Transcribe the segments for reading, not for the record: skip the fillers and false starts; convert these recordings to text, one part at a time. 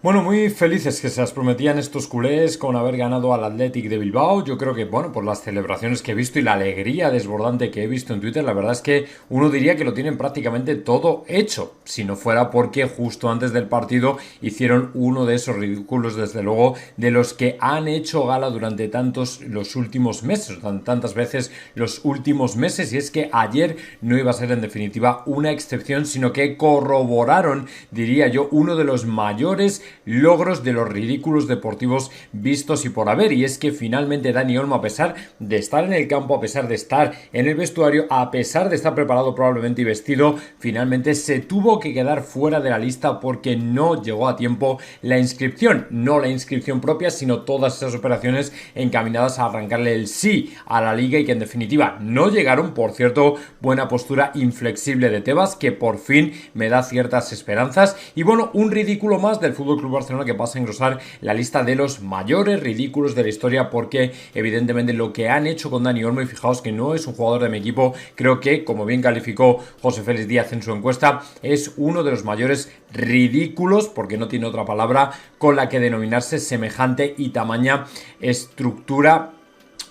Bueno, muy felices que se las prometían estos culés con haber ganado al Athletic de Bilbao. Yo creo que, bueno, por las celebraciones que he visto y la alegría desbordante que he visto en Twitter, la verdad es que uno diría que lo tienen prácticamente todo hecho. Si no fuera porque justo antes del partido hicieron uno de esos ridículos, desde luego, de los que han hecho gala durante tantos los últimos meses, tantas veces los últimos meses. Y es que ayer no iba a ser en definitiva una excepción, sino que corroboraron, diría yo, uno de los mayores logros de los ridículos deportivos vistos y por haber. Y es que finalmente Dani Olmo, a pesar de estar en el campo, a pesar de estar en el vestuario, a pesar de estar preparado probablemente y vestido, finalmente se tuvo que quedar fuera de la lista porque no llegó a tiempo la inscripción. No la inscripción propia, sino todas esas operaciones encaminadas a arrancarle el sí a la liga y que en definitiva no llegaron. Por cierto, buena postura inflexible de Tebas, que por fin me da ciertas esperanzas. Y bueno, un ridículo más del Fútbol Club Barcelona que pasa a engrosar la lista de los mayores ridículos de la historia, porque evidentemente lo que han hecho con Dani Olmo, y fijaos que no es un jugador de mi equipo, creo que, como bien calificó José Félix Díaz en su encuesta, es uno de los mayores ridículos, porque no tiene otra palabra con la que denominarse semejante y tamaña estructura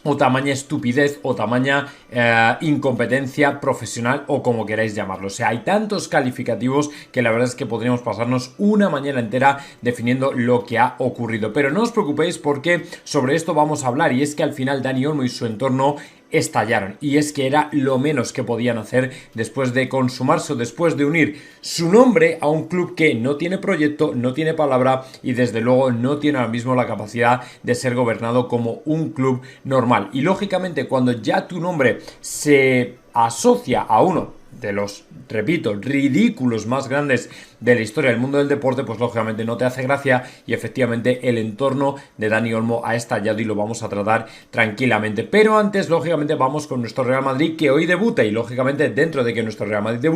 o tamaña estupidez o tamaña incompetencia profesional, o como queráis llamarlo. O sea, hay tantos calificativos que la verdad es que podríamos pasarnos una mañana entera definiendo lo que ha ocurrido. Pero no os preocupéis, porque sobre esto vamos a hablar, y es que al final Dani Olmo y su entorno estallaron, y es que era lo menos que podían hacer después de consumarse o después de unir su nombre a un club que no tiene proyecto, no tiene palabra y desde luego no tiene ahora mismo la capacidad de ser gobernado como un club normal. Y lógicamente, cuando ya tu nombre se asocia a uno de los, repito, ridículos más grandes de la historia del mundo del deporte, pues lógicamente no te hace gracia, y efectivamente el entorno de Dani Olmo ha estallado y lo vamos a tratar tranquilamente. Pero antes, lógicamente, vamos con nuestro Real Madrid, que hoy debuta, y lógicamente dentro de que nuestro Real Madrid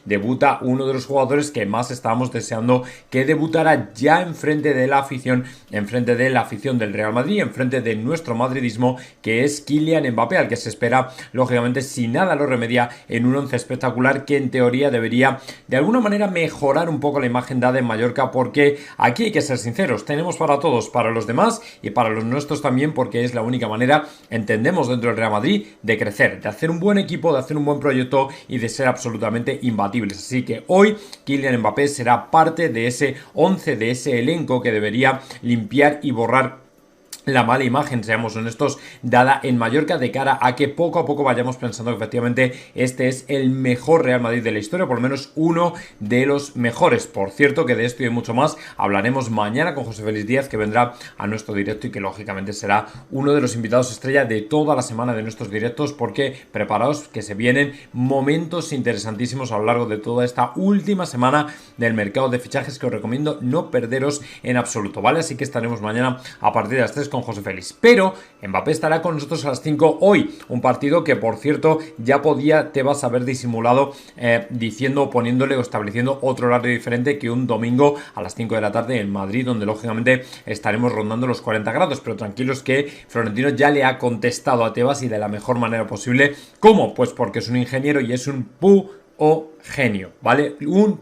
debuta uno de los jugadores que más estábamos deseando que debutara ya enfrente de la afición, enfrente de la afición del Real Madrid, enfrente de nuestro madridismo, que es Kylian Mbappé, al que se espera, lógicamente, si nada lo remedia, en un once espectacular que en teoría debería de alguna manera mejorar un poco la imagen dada en Mallorca, porque aquí hay que ser sinceros, tenemos para todos, para los demás y para los nuestros también, porque es la única manera, entendemos, dentro del Real Madrid, de crecer, de hacer un buen equipo, de hacer un buen proyecto y de ser absolutamente imbatibles. Así que hoy Kylian Mbappé será parte de ese 11, de ese elenco que debería limpiar y borrar la mala imagen, seamos honestos, dada en Mallorca, de cara a que poco a poco vayamos pensando que efectivamente este es el mejor Real Madrid de la historia, por lo menos uno de los mejores. Por cierto, que de esto y de mucho más hablaremos mañana con José Félix Díaz, que vendrá a nuestro directo y que lógicamente será uno de los invitados estrella de toda la semana de nuestros directos, porque preparaos que se vienen momentos interesantísimos a lo largo de toda esta última semana del mercado de fichajes, que os recomiendo no perderos en absoluto, ¿vale? Así que estaremos mañana a partir de las 3 con José Félix. Pero Mbappé estará con nosotros a las 5 hoy, un partido que, por cierto, ya podía Tebas haber disimulado diciendo o poniéndole o estableciendo otro horario diferente que un domingo a las 5 de la tarde en Madrid, donde lógicamente estaremos rondando los 40 grados, pero tranquilos que Florentino ya le ha contestado a Tebas, y de la mejor manera posible. ¿Cómo? Pues porque es un ingeniero y es un genio, ¿vale? Un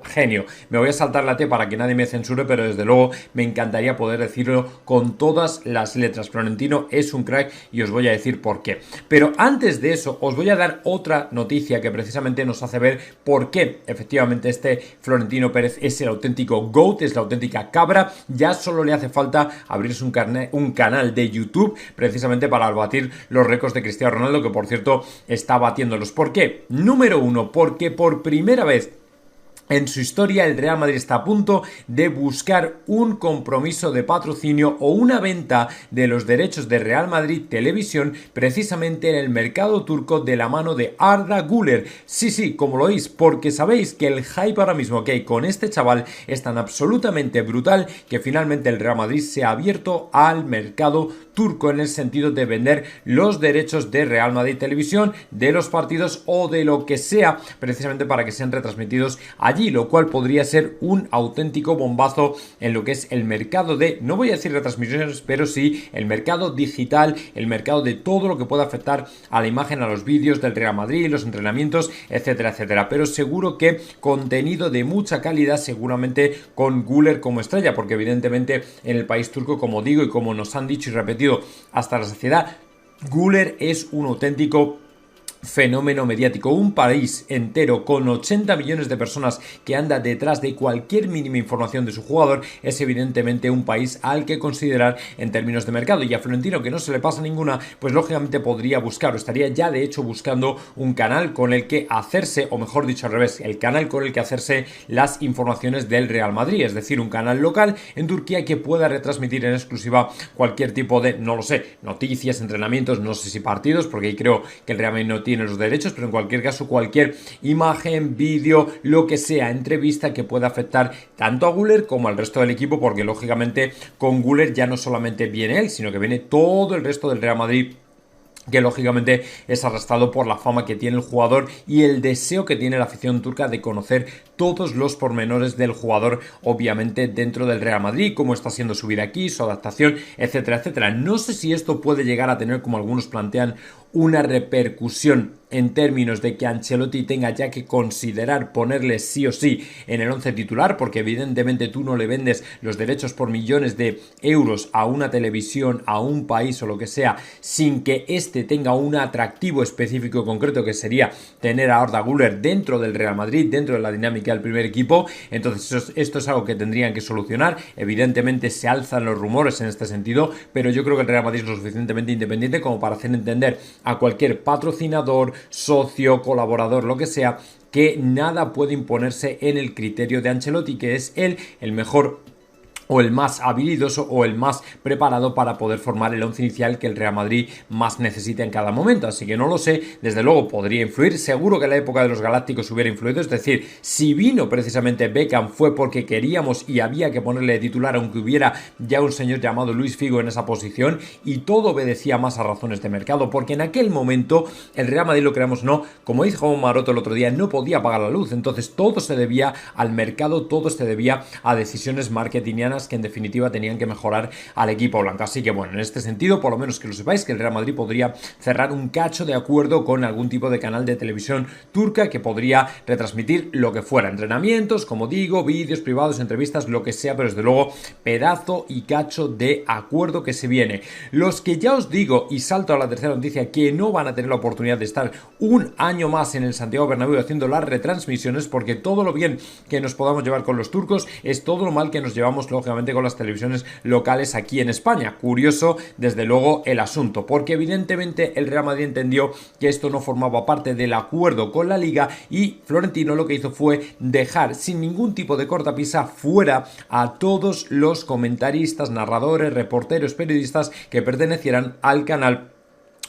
genio. Me voy a saltar la T para que nadie me censure, pero desde luego me encantaría poder decirlo con todas las letras. Florentino es un crack y os voy a decir por qué. Pero antes de eso, os voy a dar otra noticia que precisamente nos hace ver por qué efectivamente este Florentino Pérez es el auténtico GOAT, es la auténtica cabra. Ya solo le hace falta abrirse un canal de YouTube precisamente para batir los récords de Cristiano Ronaldo, que por cierto está batiéndolos. ¿Por qué? Número uno, porque por primera vez en su historia el Real Madrid está a punto de buscar un compromiso de patrocinio o una venta de los derechos de Real Madrid Televisión, precisamente en el mercado turco, de la mano de Arda Güler. Sí, como lo oís, porque sabéis que el hype ahora mismo que hay con este chaval es tan absolutamente brutal que finalmente el Real Madrid se ha abierto al mercado turco, en el sentido de vender los derechos de Real Madrid Televisión, de los partidos o de lo que sea, precisamente para que sean retransmitidos allí allí, lo cual podría ser un auténtico bombazo en lo que es el mercado de, no voy a decir retransmisiones, pero sí el mercado digital, el mercado de todo lo que pueda afectar a la imagen, a los vídeos del Real Madrid, los entrenamientos, etcétera, etcétera. Pero seguro que contenido de mucha calidad, seguramente con Güler como estrella, porque evidentemente en el país turco, como digo y como nos han dicho y repetido hasta la saciedad, Güler es un auténtico fenómeno mediático, un país entero con 80 millones de personas que anda detrás de cualquier mínima información de su jugador, es evidentemente un país al que considerar en términos de mercado. Y a Florentino, que no se le pasa ninguna, pues lógicamente podría buscar, o estaría ya de hecho buscando un canal con el que hacerse, o mejor dicho al revés, el canal con el que hacerse las informaciones del Real Madrid, es decir, un canal local en Turquía que pueda retransmitir en exclusiva cualquier tipo de, no lo sé, noticias, entrenamientos, no sé si partidos, porque ahí creo que el Real Madrid no tiene los derechos, pero en cualquier caso cualquier imagen, vídeo, lo que sea, entrevista que pueda afectar tanto a Güler como al resto del equipo, porque lógicamente con Güler ya no solamente viene él, sino que viene todo el resto del Real Madrid, que lógicamente es arrastrado por la fama que tiene el jugador y el deseo que tiene la afición turca de conocer todos los pormenores del jugador, obviamente dentro del Real Madrid, cómo está siendo su vida aquí, su adaptación, etcétera, etcétera. No sé si esto puede llegar a tener, como algunos plantean, una repercusión en términos de que Ancelotti tenga ya que considerar ponerle sí o sí en el 11 titular, porque evidentemente tú no le vendes los derechos por millones de euros a una televisión, a un país o lo que sea, sin que este tenga un atractivo específico concreto, que sería tener a Arda Güler dentro del Real Madrid, dentro de la dinámica del primer equipo. Entonces esto es algo que tendrían que solucionar. Evidentemente se alzan los rumores en este sentido, pero yo creo que el Real Madrid es lo suficientemente independiente como para hacer entender a cualquier patrocinador, socio, colaborador, lo que sea, que nada puede imponerse en el criterio de Ancelotti, que es él el mejor o el más habilidoso o el más preparado para poder formar el once inicial que el Real Madrid más necesita en cada momento. Así que no lo sé, desde luego podría influir, seguro que en la época de los Galácticos hubiera influido, es decir, si vino precisamente Beckham fue porque queríamos y había que ponerle de titular, aunque hubiera ya un señor llamado Luis Figo en esa posición, y todo obedecía más a razones de mercado, porque en aquel momento el Real Madrid, lo creamos o no, como dijo Maroto el otro día, no podía pagar la luz, entonces todo se debía al mercado, todo se debía a decisiones marketingianas que en definitiva tenían que mejorar al equipo blanco. Así que bueno, en este sentido, por lo menos que lo sepáis, que el Real Madrid podría cerrar un cacho de acuerdo con algún tipo de canal de televisión turca que podría retransmitir lo que fuera, entrenamientos, como digo, vídeos privados, entrevistas, lo que sea, pero desde luego pedazo y cacho de acuerdo que se viene. Los que ya os digo, y salto a la tercera noticia, que no van a tener la oportunidad de estar un año más en el Santiago Bernabéu haciendo las retransmisiones, porque todo lo bien que nos podamos llevar con los turcos es todo lo mal que nos llevamos lógicamente con las televisiones locales aquí en España. Curioso desde luego el asunto, porque evidentemente el Real Madrid entendió que esto no formaba parte del acuerdo con la Liga y Florentino lo que hizo fue dejar sin ningún tipo de cortapisa fuera a todos los comentaristas, narradores, reporteros, periodistas que pertenecieran al canal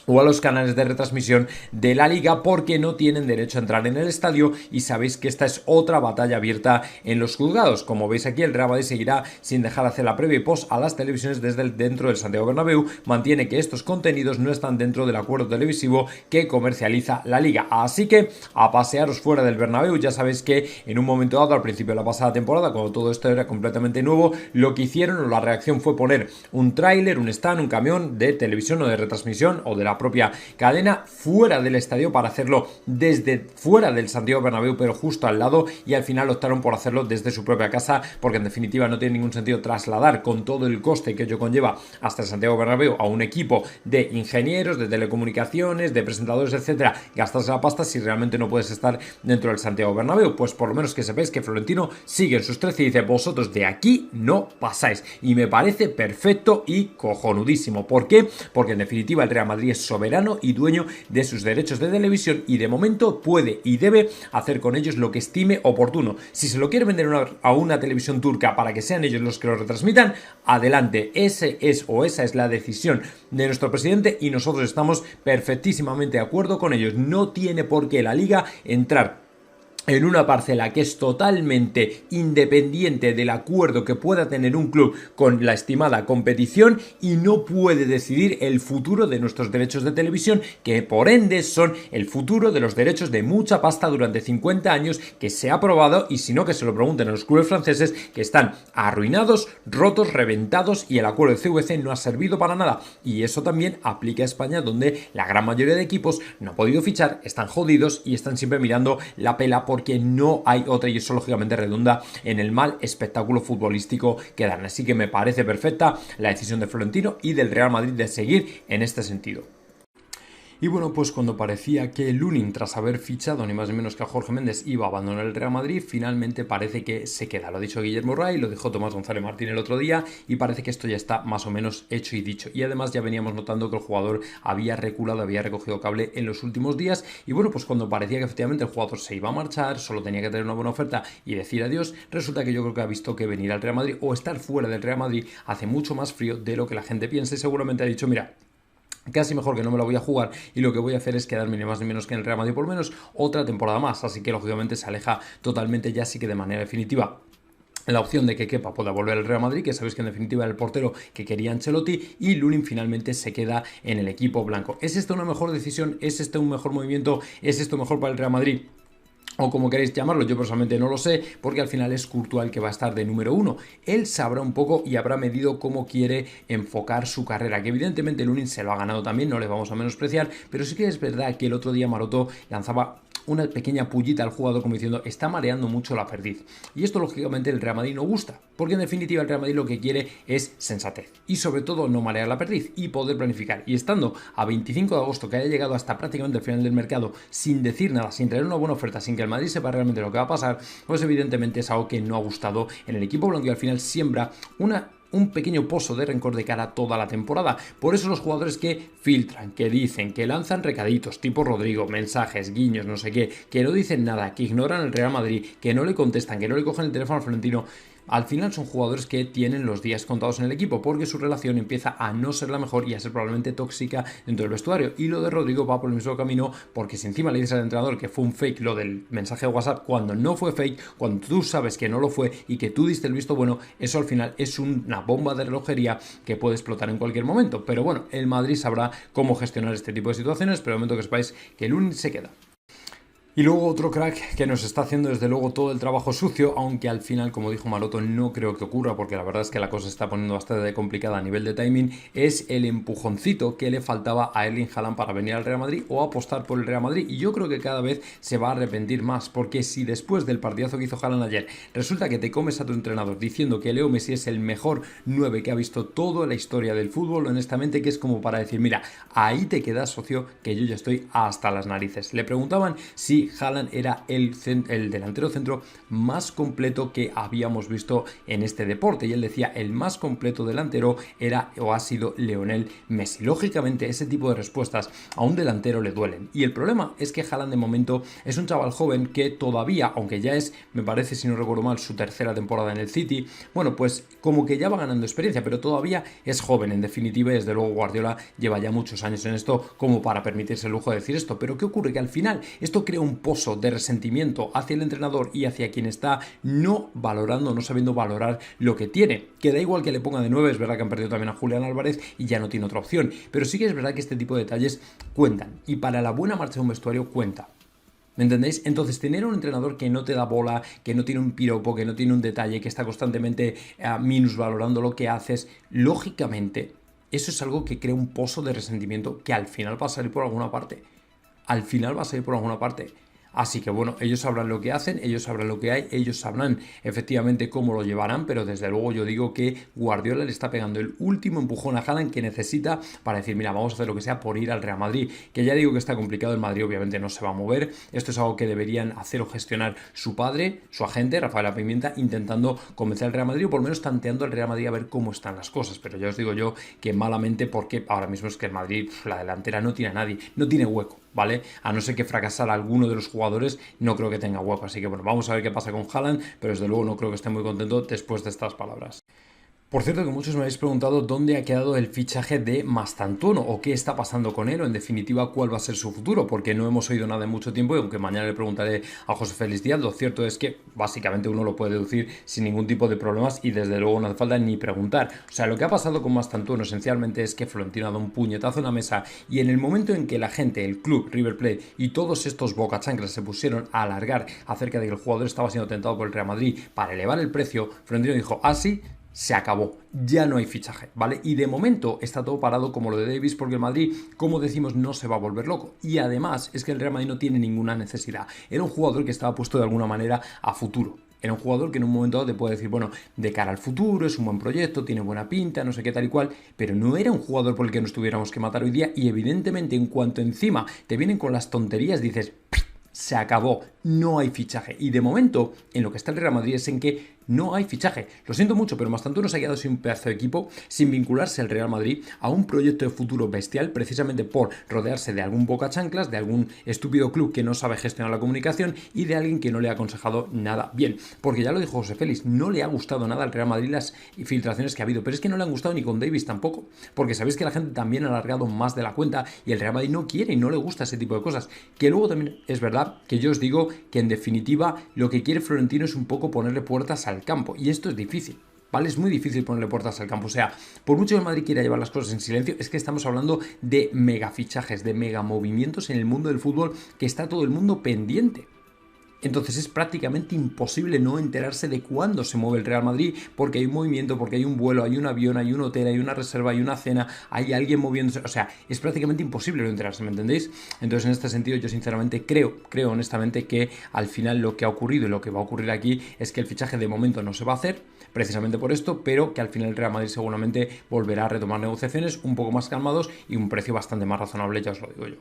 o a los canales de retransmisión de la Liga, porque no tienen derecho a entrar en el estadio, y sabéis que esta es otra batalla abierta en los juzgados. Como veis aquí, el Real Madrid seguirá sin dejar hacer la previa y post a las televisiones desde dentro del Santiago Bernabéu, mantiene que estos contenidos no están dentro del acuerdo televisivo que comercializa la Liga. Así que a pasearos fuera del Bernabéu. Ya sabéis que en un momento dado, al principio de la pasada temporada, cuando todo esto era completamente nuevo, lo que hicieron o la reacción fue poner un tráiler, un stand, un camión de televisión o de retransmisión o de la propia cadena fuera del estadio para hacerlo desde fuera del Santiago Bernabéu, pero justo al lado, y al final optaron por hacerlo desde su propia casa, porque en definitiva no tiene ningún sentido trasladar con todo el coste que ello conlleva hasta el Santiago Bernabéu a un equipo de ingenieros, de telecomunicaciones, de presentadores, etcétera, gastarse la pasta si realmente no puedes estar dentro del Santiago Bernabéu. Pues por lo menos que sepáis que Florentino sigue en sus 13 y dice: vosotros de aquí no pasáis, y me parece perfecto y cojonudísimo. ¿Por qué? Porque en definitiva el Real Madrid es soberano y dueño de sus derechos de televisión, y de momento puede y debe hacer con ellos lo que estime oportuno. Si se lo quiere vender a una televisión turca para que sean ellos los que lo retransmitan, adelante. Esa es la decisión de nuestro presidente y nosotros estamos perfectísimamente de acuerdo con ellos. No tiene por qué la Liga entrar en una parcela que es totalmente independiente del acuerdo que pueda tener un club con la estimada competición y no puede decidir el futuro de nuestros derechos de televisión, que por ende son el futuro de los derechos de mucha pasta durante 50 años que se ha aprobado, y si no que se lo pregunten a los clubes franceses, que están arruinados, rotos, reventados, y el acuerdo de CVC no ha servido para nada. Y eso también aplica a España, donde la gran mayoría de equipos no ha podido fichar, están jodidos y están siempre mirando la pela porque no hay otra, y eso lógicamente redunda en el mal espectáculo futbolístico que dan. Así que me parece perfecta la decisión de Florentino y del Real Madrid de seguir en este sentido. Y bueno, pues cuando parecía que Lunin, tras haber fichado ni más ni menos que a Jorge Méndez, iba a abandonar el Real Madrid, finalmente parece que se queda. Lo ha dicho Guillermo Ray, lo dijo Tomás González Martín el otro día, y parece que esto ya está más o menos hecho y dicho. Y además ya veníamos notando que el jugador había reculado, había recogido cable en los últimos días. Y bueno, pues cuando parecía que efectivamente el jugador se iba a marchar, solo tenía que tener una buena oferta y decir adiós, resulta que yo creo que ha visto que venir al Real Madrid o estar fuera del Real Madrid hace mucho más frío de lo que la gente piensa, y seguramente ha dicho, mira, casi mejor que no me la voy a jugar, y lo que voy a hacer es quedarme ni más ni menos que en el Real Madrid por lo menos otra temporada más. Así que lógicamente se aleja totalmente, ya sí que de manera definitiva, la opción de que Kepa pueda volver al Real Madrid, que sabéis que en definitiva era el portero que quería Ancelotti, y Lunin finalmente se queda en el equipo blanco. ¿Es esta una mejor decisión? ¿Es este un mejor movimiento? ¿Es esto mejor para el Real Madrid? O como queréis llamarlo, yo personalmente no lo sé, porque al final es Courtois el que va a estar de número 1. Él sabrá un poco y habrá medido cómo quiere enfocar su carrera, que evidentemente Lunin se lo ha ganado también, no le vamos a menospreciar, pero sí que es verdad que el otro día Maroto lanzaba una pequeña pullita al jugador como diciendo, está mareando mucho la perdiz. Y esto lógicamente el Real Madrid no gusta, porque en definitiva el Real Madrid lo que quiere es sensatez y sobre todo no marear la perdiz y poder planificar. Y estando a 25 de agosto, que haya llegado hasta prácticamente el final del mercado sin decir nada, sin traer una buena oferta, sin que el Madrid sepa realmente lo que va a pasar, pues evidentemente es algo que no ha gustado en el equipo blanco, y al final siembra un pequeño pozo de rencor de cara a toda la temporada. Por eso los jugadores que filtran, que dicen, que lanzan recaditos tipo Rodrigo, mensajes, guiños, no sé qué, que no dicen nada, que ignoran el Real Madrid, que no le contestan, que no le cogen el teléfono al Florentino, al final son jugadores que tienen los días contados en el equipo, porque su relación empieza a no ser la mejor y a ser probablemente tóxica dentro del vestuario. Y lo de Rodrigo va por el mismo camino, porque si encima le dices al entrenador que fue un fake lo del mensaje de WhatsApp, cuando no fue fake, cuando tú sabes que no lo fue y que tú diste el visto bueno, eso al final es una bomba de relojería que puede explotar en cualquier momento. Pero bueno, el Madrid sabrá cómo gestionar este tipo de situaciones, pero de momento que sepáis que el Lunin se queda. Y luego otro crack que nos está haciendo desde luego todo el trabajo sucio, aunque al final, como dijo Maroto, no creo que ocurra, porque la verdad es que la cosa se está poniendo bastante complicada a nivel de timing, es el empujoncito que le faltaba a Erling Haaland para venir al Real Madrid o apostar por el Real Madrid. Y yo creo que cada vez se va a arrepentir más, porque si después del partidazo que hizo Haaland ayer resulta que te comes a tu entrenador diciendo que Leo Messi es el mejor 9 que ha visto toda la historia del fútbol, honestamente, que es como para decir, mira, ahí te quedas, socio, que yo ya estoy hasta las narices. Le preguntaban si Haaland era el delantero centro más completo que habíamos visto en este deporte, y él decía, el más completo delantero era o ha sido Lionel Messi. Lógicamente ese tipo de respuestas a un delantero le duelen, y el problema es que Haaland de momento es un chaval joven que todavía, aunque ya es, me parece, si no recuerdo mal, su tercera temporada en el City, bueno, pues como que ya va ganando experiencia, pero todavía es joven en definitiva, y desde luego Guardiola lleva ya muchos años en esto como para permitirse el lujo de decir esto. Pero ¿qué ocurre? Que al final esto crea un pozo de resentimiento hacia el entrenador y hacia quien está no valorando, no sabiendo valorar lo que tiene, que da igual que le ponga de 9, es verdad que han perdido también a Julián Álvarez y ya no tiene otra opción, pero sí que es verdad que este tipo de detalles cuentan, y para la buena marcha de un vestuario cuenta. ¿Me entendéis? Entonces, tener un entrenador que no te da bola, que no tiene un piropo, que no tiene un detalle, que está constantemente minusvalorando lo que haces, lógicamente, eso es algo que crea un pozo de resentimiento que al final va a salir por alguna parte. Al final va a salir por alguna parte. Así que bueno, ellos sabrán lo que hacen, ellos sabrán lo que hay, ellos sabrán efectivamente cómo lo llevarán, pero desde luego yo digo que Guardiola le está pegando el último empujón a Haaland que necesita para decir, mira, vamos a hacer lo que sea por ir al Real Madrid, que ya digo que está complicado, el Madrid obviamente no se va a mover, esto es algo que deberían hacer o gestionar su padre, su agente, Rafael Pimienta, intentando convencer al Real Madrid o por lo menos tanteando al Real Madrid a ver cómo están las cosas, pero ya os digo yo que malamente, porque ahora mismo es que el Madrid, la delantera no tiene a nadie, no tiene hueco, ¿vale? A no ser que fracasara alguno de los jugadores, no creo que tenga hueco. Así que bueno, vamos a ver qué pasa con Haaland, pero desde luego no creo que esté muy contento después de estas palabras. Por cierto, que muchos me habéis preguntado dónde ha quedado el fichaje de Mastantuono o qué está pasando con él o en definitiva cuál va a ser su futuro, porque no hemos oído nada en mucho tiempo y aunque mañana le preguntaré a José Félix Díaz, lo cierto es que básicamente uno lo puede deducir sin ningún tipo de problemas y desde luego no hace falta ni preguntar. O sea, lo que ha pasado con Mastantuono esencialmente es que Florentino ha dado un puñetazo en la mesa y en el momento en que la gente, el club, River Plate y todos estos bocachanclas se pusieron a alargar acerca de que el jugador estaba siendo tentado por el Real Madrid para elevar el precio, Florentino dijo, sí, se acabó, ya no hay fichaje, ¿vale? Y de momento está todo parado como lo de Davis porque el Madrid, como decimos, no se va a volver loco. Y además es que el Real Madrid no tiene ninguna necesidad. Era un jugador que estaba puesto de alguna manera a futuro. Era un jugador que en un momento dado te puede decir, bueno, de cara al futuro, es un buen proyecto, tiene buena pinta, no sé qué tal y cual, pero no era un jugador por el que nos tuviéramos que matar hoy día y evidentemente en cuanto encima te vienen con las tonterías, dices, se acabó, no hay fichaje. Y de momento, en lo que está el Real Madrid es en que no hay fichaje. Lo siento mucho, pero Mastantuono se ha quedado sin un pedazo de equipo, sin vincularse al Real Madrid a un proyecto de futuro bestial, precisamente por rodearse de algún boca chanclas, de algún estúpido club que no sabe gestionar la comunicación y de alguien que no le ha aconsejado nada bien. Porque ya lo dijo José Félix, no le ha gustado nada al Real Madrid las filtraciones que ha habido, pero es que no le han gustado ni con Davis tampoco, porque sabéis que la gente también ha alargado más de la cuenta y el Real Madrid no quiere y no le gusta ese tipo de cosas. Que luego también es verdad que yo os digo que en definitiva lo que quiere Florentino es un poco ponerle puertas al campo y esto es difícil. ¿Vale? Es muy difícil ponerle puertas al campo. O sea, por mucho que el Madrid quiera llevar las cosas en silencio, es que estamos hablando de mega fichajes, de mega movimientos en el mundo del fútbol que está todo el mundo pendiente. Entonces es prácticamente imposible no enterarse de cuándo se mueve el Real Madrid, porque hay un movimiento, porque hay un vuelo, hay un avión, hay un hotel, hay una reserva, hay una cena, hay alguien moviéndose. O sea, es prácticamente imposible no enterarse, ¿me entendéis? Entonces en este sentido yo sinceramente creo honestamente que al final lo que ha ocurrido y lo que va a ocurrir aquí es que el fichaje de momento no se va a hacer, precisamente por esto, pero que al final el Real Madrid seguramente volverá a retomar negociaciones un poco más calmados y un precio bastante más razonable, ya os lo digo yo.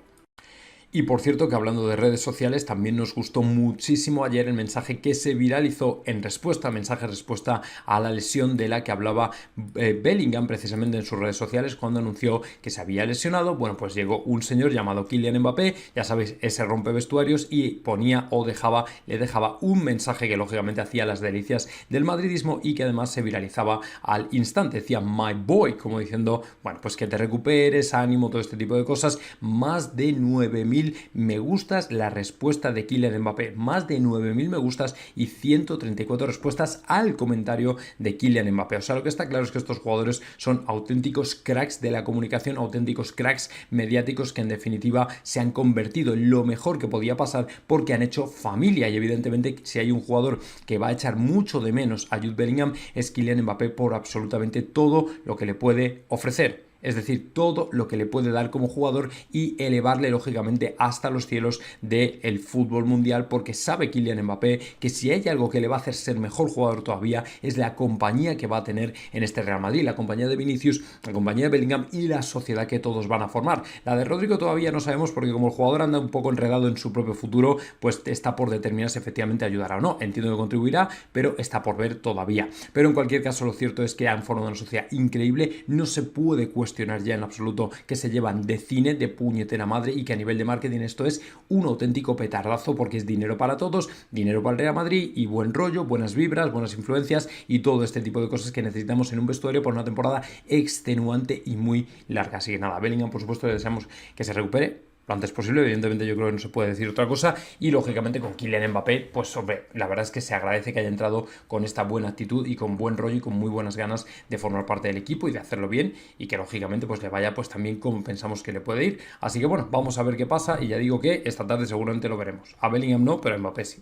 Y por cierto que hablando de redes sociales, también nos gustó muchísimo ayer el mensaje que se viralizó en respuesta, respuesta a la lesión de la que hablaba Bellingham precisamente en sus redes sociales cuando anunció que se había lesionado. Bueno, pues llegó un señor llamado Kylian Mbappé, ya sabéis, ese rompevestuarios y ponía o le dejaba un mensaje que lógicamente hacía las delicias del madridismo y que además se viralizaba al instante. Decía my boy, como diciendo, bueno, pues que te recuperes, ánimo, todo este tipo de cosas. Más de 9.000 me gustas la respuesta de Kylian Mbappé, más de 9.000 me gustas y 134 respuestas al comentario de Kylian Mbappé. O sea, lo que está claro es que estos jugadores son auténticos cracks de la comunicación, auténticos cracks mediáticos que en definitiva se han convertido en lo mejor que podía pasar porque han hecho familia y evidentemente si hay un jugador que va a echar mucho de menos a Jude Bellingham es Kylian Mbappé por absolutamente todo lo que le puede ofrecer. Es decir, todo lo que le puede dar como jugador y elevarle lógicamente hasta los cielos del fútbol mundial porque sabe Kylian Mbappé que si hay algo que le va a hacer ser mejor jugador todavía es la compañía que va a tener en este Real Madrid, la compañía de Vinicius, la compañía de Bellingham y la sociedad que todos van a formar. La de Rodrigo todavía no sabemos porque como el jugador anda un poco enredado en su propio futuro, pues está por determinar si efectivamente ayudará o no. Entiendo que contribuirá, pero está por ver todavía. Pero en cualquier caso lo cierto es que han formado una sociedad increíble, no se puede cuestionar ya en absoluto que se llevan de cine, de puñetera madre y que a nivel de marketing esto es un auténtico petardazo porque es dinero para todos, dinero para el Real Madrid y buen rollo, buenas vibras, buenas influencias y todo este tipo de cosas que necesitamos en un vestuario por una temporada extenuante y muy larga. Así que nada, Bellingham por supuesto le deseamos que se recupere lo antes posible, evidentemente yo creo que no se puede decir otra cosa y lógicamente con Kylian Mbappé, pues hombre, la verdad es que se agradece que haya entrado con esta buena actitud y con buen rollo y con muy buenas ganas de formar parte del equipo y de hacerlo bien y que lógicamente pues le vaya pues también como pensamos que le puede ir, así que bueno, vamos a ver qué pasa y ya digo que esta tarde seguramente lo veremos, a Bellingham no, pero a Mbappé sí.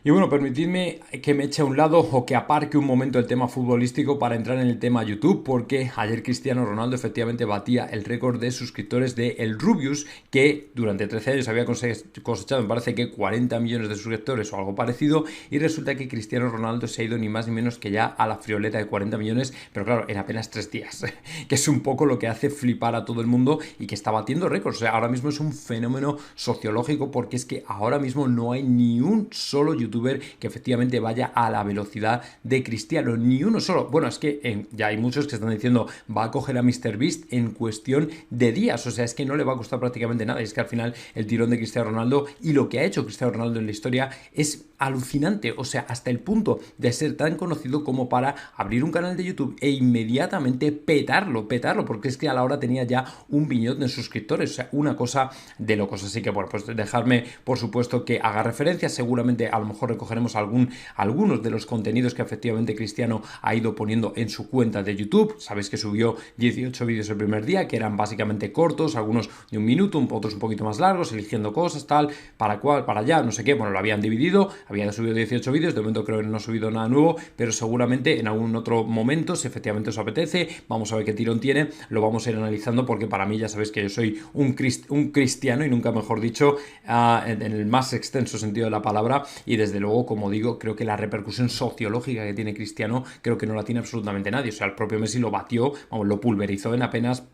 Y bueno, permitidme que me eche a un lado o que aparque un momento el tema futbolístico para entrar en el tema YouTube, porque ayer Cristiano Ronaldo efectivamente batía el récord de suscriptores de El Rubius, que durante 13 años había cosechado, me parece que 40 millones de suscriptores o algo parecido, y resulta que Cristiano Ronaldo se ha ido ni más ni menos que ya a la frioleta de 40 millones, pero claro, en apenas 3 días, que es un poco lo que hace flipar a todo el mundo y que está batiendo récords. O sea, ahora mismo es un fenómeno sociológico porque es que ahora mismo no hay ni un solo youtuber que efectivamente vaya a la velocidad de Cristiano, ni uno solo. Bueno, es que ya hay muchos que están diciendo va a coger a MrBeast en cuestión de días, o sea, es que no le va a costar prácticamente nada, y es que al final el tirón de Cristiano Ronaldo y lo que ha hecho Cristiano Ronaldo en la historia es alucinante, o sea, hasta el punto de ser tan conocido como para abrir un canal de YouTube e inmediatamente petarlo, porque es que a la hora tenía ya 1 billón de suscriptores, o sea, una cosa de locos. Así que bueno, pues dejarme, por supuesto, que haga referencias. Seguramente a lo mejor recogeremos algunos de los contenidos que efectivamente Cristiano ha ido poniendo en su cuenta de YouTube. Sabéis que subió 18 vídeos el primer día, que eran básicamente cortos, algunos de 1 minuto, otros un poquito más largos, eligiendo cosas, tal, para cuál, para allá, no sé qué. Bueno, lo habían dividido, habían subido 18 vídeos, de momento creo que no ha subido nada nuevo, pero seguramente en algún otro momento, si efectivamente os apetece, vamos a ver qué tirón tiene, lo vamos a ir analizando, porque para mí ya sabéis que yo soy un cristiano, y nunca mejor dicho, en el más extenso sentido de la palabra, y desde luego, como digo, creo que la repercusión sociológica que tiene Cristiano, creo que no la tiene absolutamente nadie. O sea, el propio Messi lo batió, vamos, lo pulverizó en apenas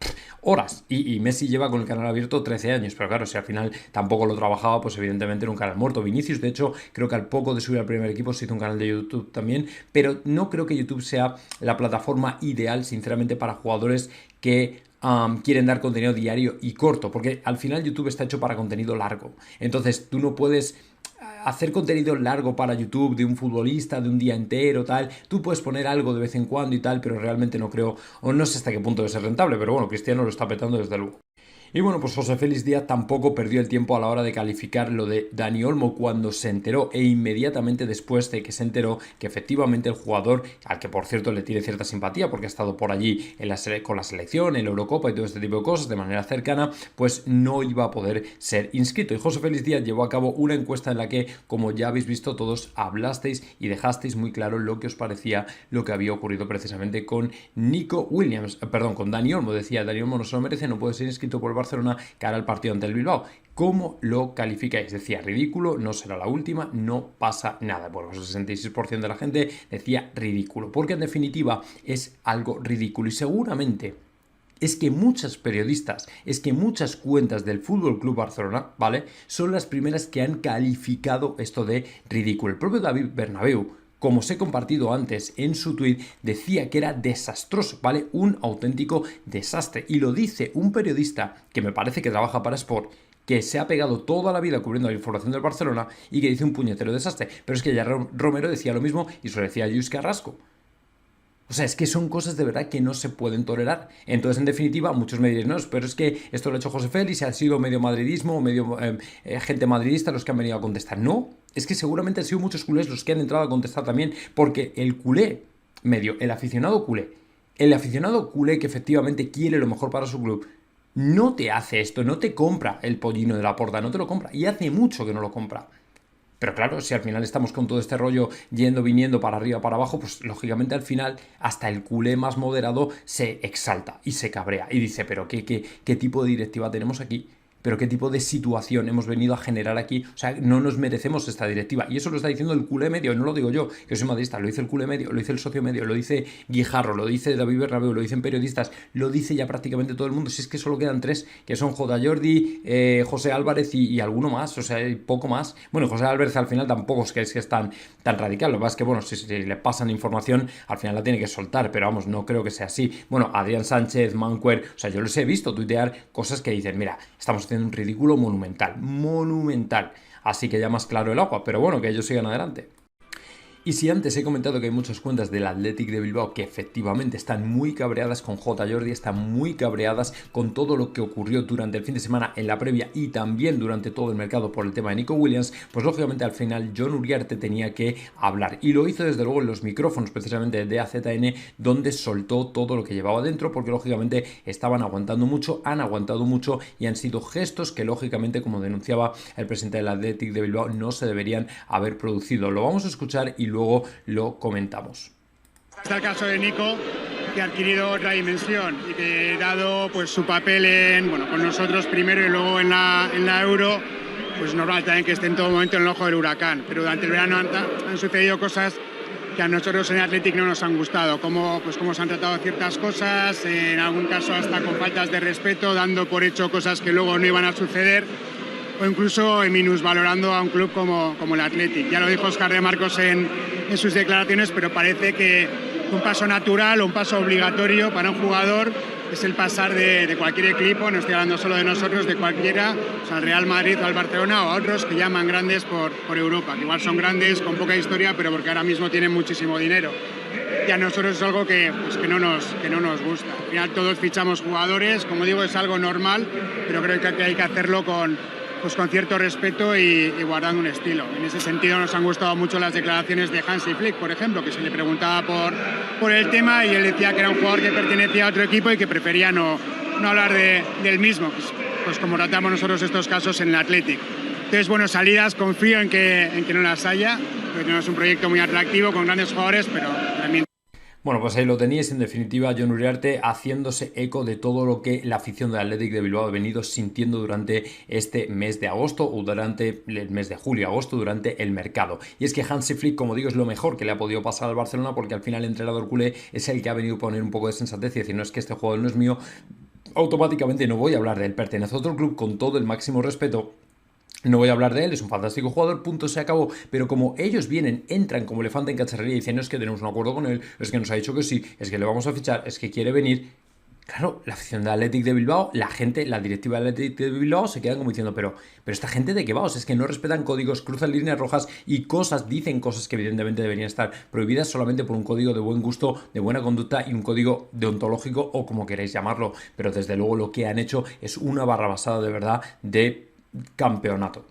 horas, y Messi lleva con el canal abierto 13 años, pero claro, si al final tampoco lo trabajaba, pues evidentemente era un canal muerto. Vinicius, de hecho, creo que al poco de subir al primer equipo se hizo un canal de YouTube también, pero no creo que YouTube sea la plataforma ideal, sinceramente, para jugadores que quieren dar contenido diario y corto, porque al final YouTube está hecho para contenido largo. Entonces tú no puedes hacer contenido largo para YouTube de un futbolista, de un día entero, tal. Tú puedes poner algo de vez en cuando y tal, pero realmente no creo, o no sé hasta qué punto debe ser rentable, pero bueno, Cristiano lo está petando desde luego. Y bueno, pues José Félix Díaz tampoco perdió el tiempo a la hora de calificar lo de Dani Olmo cuando se enteró, e inmediatamente después de que se enteró que efectivamente el jugador, al que por cierto le tiene cierta simpatía porque ha estado por allí con la selección, en la Eurocopa y todo este tipo de cosas de manera cercana, pues no iba a poder ser inscrito. Y José Félix Díaz llevó a cabo una encuesta en la que, como ya habéis visto, todos hablasteis y dejasteis muy claro lo que os parecía lo que había ocurrido precisamente con con Dani Olmo. Decía, Dani Olmo no se lo merece, no puede ser inscrito por el Barcelona cara al partido ante el Bilbao. ¿Cómo lo calificáis? Decía, ridículo, no será la última, no pasa nada. Bueno, el 66% de la gente decía ridículo, porque en definitiva es algo ridículo, y seguramente es que muchos periodistas, es que muchas cuentas del Fútbol Club Barcelona, ¿vale?, son las primeras que han calificado esto de ridículo. El propio David Bernabéu, como os he compartido antes en su tweet, decía que era desastroso, ¿vale? Un auténtico desastre. Y lo dice un periodista que me parece que trabaja para Sport, que se ha pegado toda la vida cubriendo la información del Barcelona y que dice un puñetero desastre. Pero es que ya Romero decía lo mismo y se lo decía a Lluís Carrasco. O sea, es que son cosas de verdad que no se pueden tolerar. Entonces, en definitiva, muchos me diréis, no, pero es que esto lo ha hecho José Félix, ha sido medio madridismo, medio gente madridista los que han venido a contestar. No, es que seguramente han sido muchos culés los que han entrado a contestar también, porque el culé medio, el aficionado culé que efectivamente quiere lo mejor para su club, no te hace esto, no te compra el pollino de la porta, no te lo compra, y hace mucho que no lo compra. Pero claro, si al final estamos con todo este rollo yendo, viniendo para arriba, para abajo, pues lógicamente al final hasta el culé más moderado se exalta y se cabrea y dice, pero ¿qué tipo de directiva tenemos aquí? ¿Pero qué tipo de situación hemos venido a generar aquí? O sea, no nos merecemos esta directiva. Y eso lo está diciendo el culé medio, y no lo digo yo, que soy madridista, lo dice el culé medio, lo dice el socio medio, lo dice Guijarro, lo dice David Bernabéu, lo dicen periodistas, lo dice ya prácticamente todo el mundo. Si es que solo quedan 3, que son J. Jordi, José Álvarez y alguno más, o sea, hay poco más. Bueno, José Álvarez al final tampoco es que es tan radical. Lo que pasa es que, bueno, si le pasan información, al final la tiene que soltar, pero vamos, no creo que sea así. Bueno, Adrián Sánchez, Mancuer, o sea, yo les he visto tuitear cosas que dicen, mira, estamos haciendo un ridículo monumental. Así que ya más claro el agua, pero bueno, que ellos sigan adelante. Y si antes he comentado que hay muchas cuentas del Athletic de Bilbao que efectivamente están muy cabreadas con J. Jordi, están muy cabreadas con todo lo que ocurrió durante el fin de semana en la previa y también durante todo el mercado por el tema de Nico Williams, pues lógicamente al final Jon Uriarte tenía que hablar, y lo hizo desde luego en los micrófonos precisamente de AZN, donde soltó todo lo que llevaba dentro, porque lógicamente estaban aguantando mucho, han aguantado mucho y han sido gestos que lógicamente, como denunciaba el presidente del Athletic de Bilbao, no se deberían haber producido. Lo vamos a escuchar y luego lo comentamos. Está el caso de Nico, que ha adquirido otra dimensión y que, dado pues su papel con nosotros primero y luego en la Euro, pues normal también que esté en todo momento en el ojo del huracán. Pero durante el verano han sucedido cosas que a nosotros en Athletic no nos han gustado, como se han tratado ciertas cosas, en algún caso hasta con faltas de respeto, dando por hecho cosas que luego no iban a suceder, o incluso minusvalorando a un club como el Athletic. Ya lo dijo Óscar de Marcos en sus declaraciones, pero parece que un paso natural o un paso obligatorio para un jugador es el pasar de cualquier equipo, no estoy hablando solo de nosotros, de cualquiera, o sea, al Real Madrid o al Barcelona o a otros que llaman grandes por Europa, que igual son grandes con poca historia, pero porque ahora mismo tienen muchísimo dinero. Y a nosotros es algo que no nos gusta. Al final todos fichamos jugadores, como digo, es algo normal, pero creo que hay que hacerlo con cierto respeto y guardando un estilo. En ese sentido nos han gustado mucho las declaraciones de Hansi Flick, por ejemplo, que se le preguntaba por el tema y él decía que era un jugador que pertenecía a otro equipo y que prefería no hablar del mismo, pues como tratamos nosotros estos casos en el Athletic. Entonces, bueno, salidas confío en que no las haya, porque tenemos un proyecto muy atractivo con grandes jugadores, pero también... Bueno, pues ahí lo teníais, en definitiva, Jon Uriarte haciéndose eco de todo lo que la afición del Athletic de Bilbao ha venido sintiendo durante este mes de agosto o durante el mes de julio-agosto, durante el mercado. Y es que Hansi Flick, como digo, es lo mejor que le ha podido pasar al Barcelona, porque al final el entrenador culé es el que ha venido a poner un poco de sensatez y decir, no, es que este jugador no es mío, automáticamente no voy a hablar de él, pertenece a otro club con todo el máximo respeto. No voy a hablar de él, es un fantástico jugador, punto, se acabó. Pero como ellos vienen, entran como elefante en cacharrería y dicen, no, es que tenemos un acuerdo con él, es que nos ha dicho que sí, es que le vamos a fichar, es que quiere venir. Claro, la afición del Athletic de Bilbao, la gente, la directiva del Athletic de Bilbao se quedan como diciendo, pero esta gente de qué va, o sea, es que no respetan códigos, cruzan líneas rojas y dicen cosas que evidentemente deberían estar prohibidas solamente por un código de buen gusto, de buena conducta y un código deontológico o como queráis llamarlo. Pero desde luego lo que han hecho es una barrabasada de verdad de campeonato.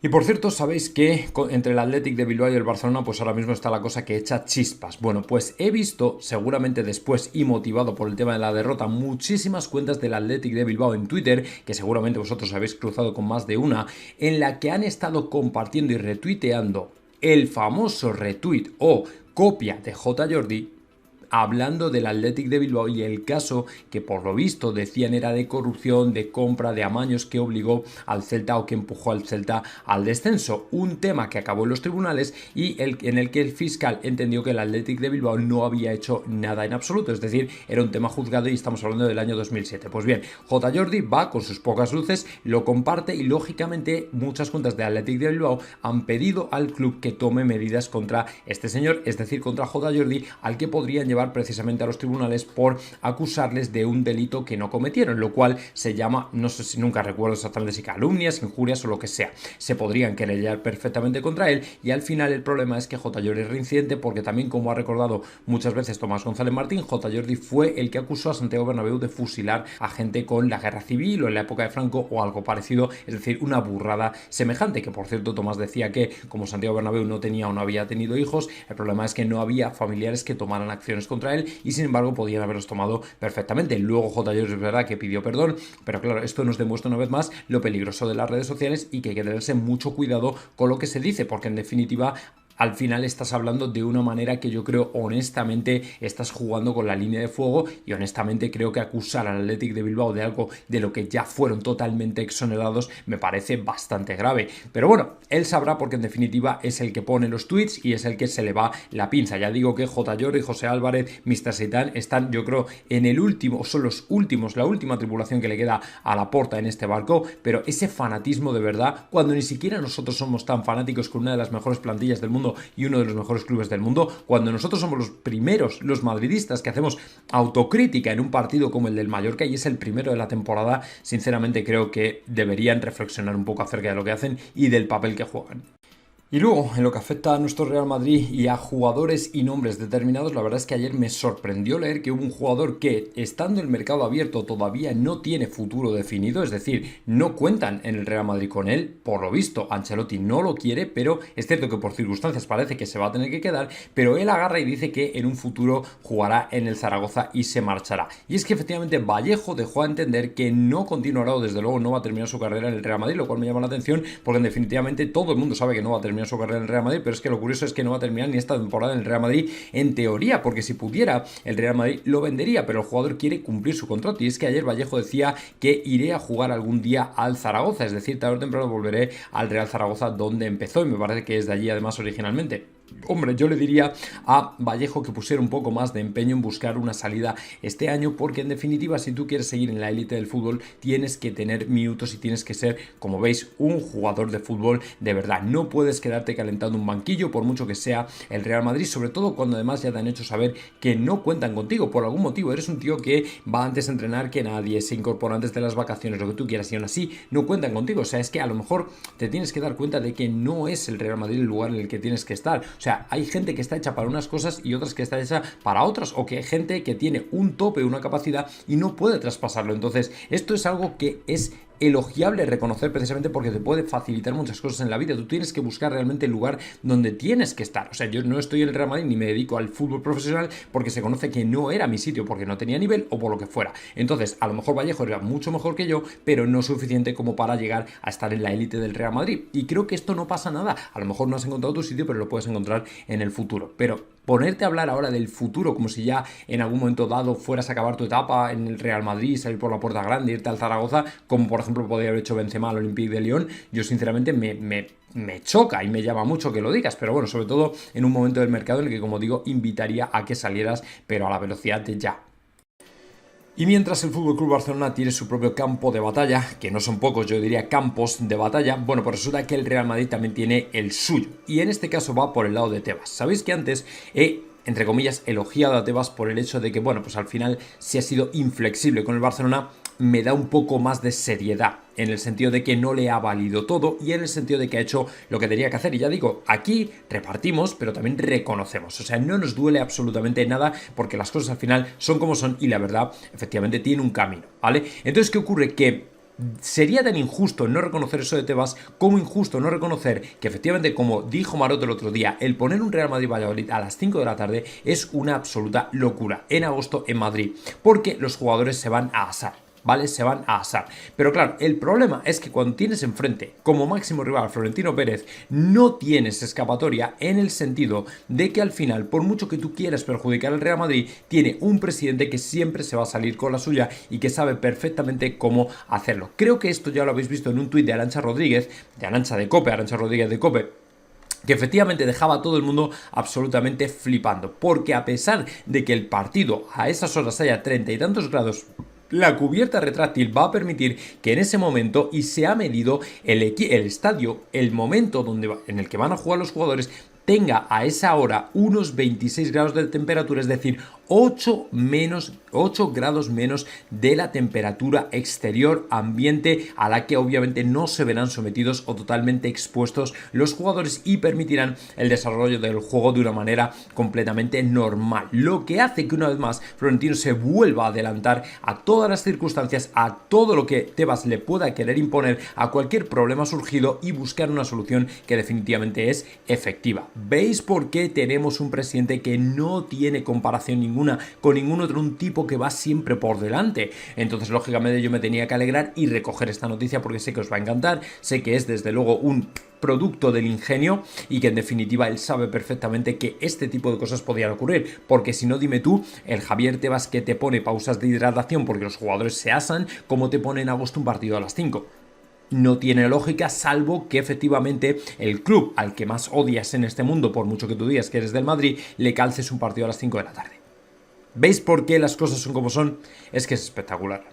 Y por cierto, sabéis que entre el Athletic de Bilbao y el Barcelona, pues ahora mismo está la cosa que echa chispas. Bueno, pues he visto, seguramente después y motivado por el tema de la derrota, muchísimas cuentas del Athletic de Bilbao en Twitter, que seguramente vosotros habéis cruzado con más de una, en la que han estado compartiendo y retuiteando el famoso retweet o copia de J. Jordi, hablando del Athletic de Bilbao y el caso que por lo visto decían era de corrupción, de compra, de amaños que obligó al Celta o que empujó al Celta al descenso. Un tema que acabó en los tribunales y en el que el fiscal entendió que el Athletic de Bilbao no había hecho nada en absoluto, es decir, era un tema juzgado y estamos hablando del año 2007. Pues bien, J. Jordi va con sus pocas luces, lo comparte y lógicamente muchas cuentas de Athletic de Bilbao han pedido al club que tome medidas contra este señor, es decir, contra J. Jordi, al que podrían llevar precisamente a los tribunales por acusarles de un delito que no cometieron, lo cual se llama, no sé si nunca recuerdo exactamente si calumnias, injurias o lo que sea. Se podrían querellar perfectamente contra él y al final el problema es que J. Jordi es reincidente porque también, como ha recordado muchas veces Tomás González Martín, J. Jordi fue el que acusó a Santiago Bernabéu de fusilar a gente con la guerra civil o en la época de Franco o algo parecido, es decir, una burrada semejante, que por cierto Tomás decía que como Santiago Bernabéu no tenía o no había tenido hijos, el problema es que no había familiares que tomaran acciones contra él y sin embargo podían haberlos tomado perfectamente. Luego J. Jordi es verdad que pidió perdón, pero claro, esto nos demuestra una vez más lo peligroso de las redes sociales y que hay que tenerse mucho cuidado con lo que se dice, porque en definitiva al final estás hablando de una manera que yo creo honestamente estás jugando con la línea de fuego y honestamente creo que acusar al Athletic de Bilbao de algo de lo que ya fueron totalmente exonerados me parece bastante grave. Pero bueno, él sabrá porque en definitiva es el que pone los tweets y es el que se le va la pinza. Ya digo que J. Jordi, José Álvarez, Mr. Seitan están yo creo en el último, son los últimos, la última tripulación que le queda a la Porta en este barco, pero ese fanatismo de verdad, cuando ni siquiera nosotros somos tan fanáticos con una de las mejores plantillas del mundo y uno de los mejores clubes del mundo, cuando nosotros somos los primeros, los madridistas, que hacemos autocrítica en un partido como el del Mallorca y es el primero de la temporada, sinceramente creo que deberían reflexionar un poco acerca de lo que hacen y del papel que juegan. Y luego, en lo que afecta a nuestro Real Madrid y a jugadores y nombres determinados, la verdad es que ayer me sorprendió leer que hubo un jugador que, estando el mercado abierto, todavía no tiene futuro definido, es decir, no cuentan en el Real Madrid con él, por lo visto, Ancelotti no lo quiere, pero es cierto que por circunstancias parece que se va a tener que quedar, pero él agarra y dice que en un futuro jugará en el Zaragoza y se marchará. Y es que efectivamente Vallejo dejó a entender que no continuará o desde luego no va a terminar su carrera en el Real Madrid, lo cual me llama la atención porque definitivamente todo el mundo sabe que no va a terminar su carrera en el Real Madrid, pero es que lo curioso es que no va a terminar ni esta temporada en el Real Madrid en teoría, porque si pudiera el Real Madrid lo vendería, pero el jugador quiere cumplir su contrato y es que ayer Vallejo decía que iré a jugar algún día al Zaragoza, es decir, tarde o temprano volveré al Real Zaragoza donde empezó y me parece que es de allí además originalmente. Hombre, yo le diría a Vallejo que pusiera un poco más de empeño en buscar una salida este año, porque en definitiva, si tú quieres seguir en la élite del fútbol, tienes que tener minutos y tienes que ser, como veis, un jugador de fútbol de verdad. No puedes quedarte calentando un banquillo, por mucho que sea el Real Madrid, sobre todo cuando además ya te han hecho saber que no cuentan contigo por algún motivo. Eres un tío que va antes a entrenar que nadie, se incorpora antes de las vacaciones, lo que tú quieras, y aún así no cuentan contigo. O sea, es que a lo mejor te tienes que dar cuenta de que no es el Real Madrid el lugar en el que tienes que estar. O sea, hay gente que está hecha para unas cosas y otras que está hecha para otras, o que hay gente que tiene un tope, una capacidad y no puede traspasarlo. Entonces, esto es algo que es elogiable reconocer, precisamente porque te puede facilitar muchas cosas en la vida. Tú tienes que buscar realmente el lugar donde tienes que estar. O sea, yo no estoy en el Real Madrid ni me dedico al fútbol profesional porque se conoce que no era mi sitio, porque no tenía nivel o por lo que fuera. Entonces, a lo mejor Vallejo era mucho mejor que yo, pero no suficiente como para llegar a estar en la élite del Real Madrid. Y creo que esto no pasa nada. A lo mejor no has encontrado tu sitio, pero lo puedes encontrar en el futuro. Pero ponerte a hablar ahora del futuro como si ya en algún momento dado fueras a acabar tu etapa en el Real Madrid, salir por la puerta grande, irte al Zaragoza, como por ejemplo podría haber hecho Benzema al Olympique de Lyon, yo sinceramente me choca y me llama mucho que lo digas, pero bueno, sobre todo en un momento del mercado en el que, como digo, invitaría a que salieras, pero a la velocidad de ya. Y mientras el FC Barcelona tiene su propio campo de batalla, que no son pocos, yo diría campos de batalla, bueno, pues resulta que el Real Madrid también tiene el suyo. Y en este caso va por el lado de Tebas. Sabéis que antes entre comillas, elogiado a Tebas por el hecho de que, bueno, pues al final, si ha sido inflexible con el Barcelona, me da un poco más de seriedad, en el sentido de que no le ha valido todo y en el sentido de que ha hecho lo que tenía que hacer. Y ya digo, aquí repartimos, pero también reconocemos. O sea, no nos duele absolutamente nada porque las cosas al final son como son y la verdad, efectivamente, tiene un camino, ¿vale? Entonces, ¿qué ocurre? Que sería tan injusto no reconocer eso de Tebas como injusto no reconocer que efectivamente, como dijo Maroto el otro día, el poner un Real Madrid-Valladolid a las 5 de la tarde es una absoluta locura en agosto en Madrid, porque los jugadores se van a asar. ¿Vale? Se van a asar. Pero claro, el problema es que cuando tienes enfrente como máximo rival a Florentino Pérez, no tienes escapatoria, en el sentido de que al final, por mucho que tú quieras perjudicar al Real Madrid, tiene un presidente que siempre se va a salir con la suya y que sabe perfectamente cómo hacerlo. Creo que esto ya lo habéis visto en un tuit de Arantxa Rodríguez, de Arantxa de COPE, Arantxa Rodríguez de COPE, que efectivamente dejaba a todo el mundo absolutamente flipando, porque a pesar de que el partido a esas horas haya 30 y tantos grados, la cubierta retráctil va a permitir que en ese momento, y se ha medido el estadio, el momento en el que van a jugar los jugadores, tenga a esa hora unos 26 grados de temperatura, es decir, 8 grados menos de la temperatura exterior ambiente, a la que obviamente no se verán sometidos o totalmente expuestos los jugadores, y permitirán el desarrollo del juego de una manera completamente normal, lo que hace que una vez más Florentino se vuelva a adelantar a todas las circunstancias, a todo lo que Tebas le pueda querer imponer, a cualquier problema surgido, y buscar una solución que definitivamente es efectiva. ¿Veis por qué tenemos un presidente que no tiene comparación ninguna con ningún otro, un tipo que va siempre por delante? Entonces, lógicamente, yo me tenía que alegrar y recoger esta noticia porque sé que os va a encantar, sé que es desde luego un producto del ingenio y que en definitiva él sabe perfectamente que este tipo de cosas podían ocurrir, porque si no, dime tú, el Javier Tebas que te pone pausas de hidratación porque los jugadores se asan, ¿cómo te pone en agosto un partido a las 5? No tiene lógica, salvo que efectivamente el club al que más odias en este mundo, por mucho que tú digas que eres del Madrid, le calces un partido a las 5 de la tarde. ¿Veis por qué las cosas son como son? Es que es espectacular.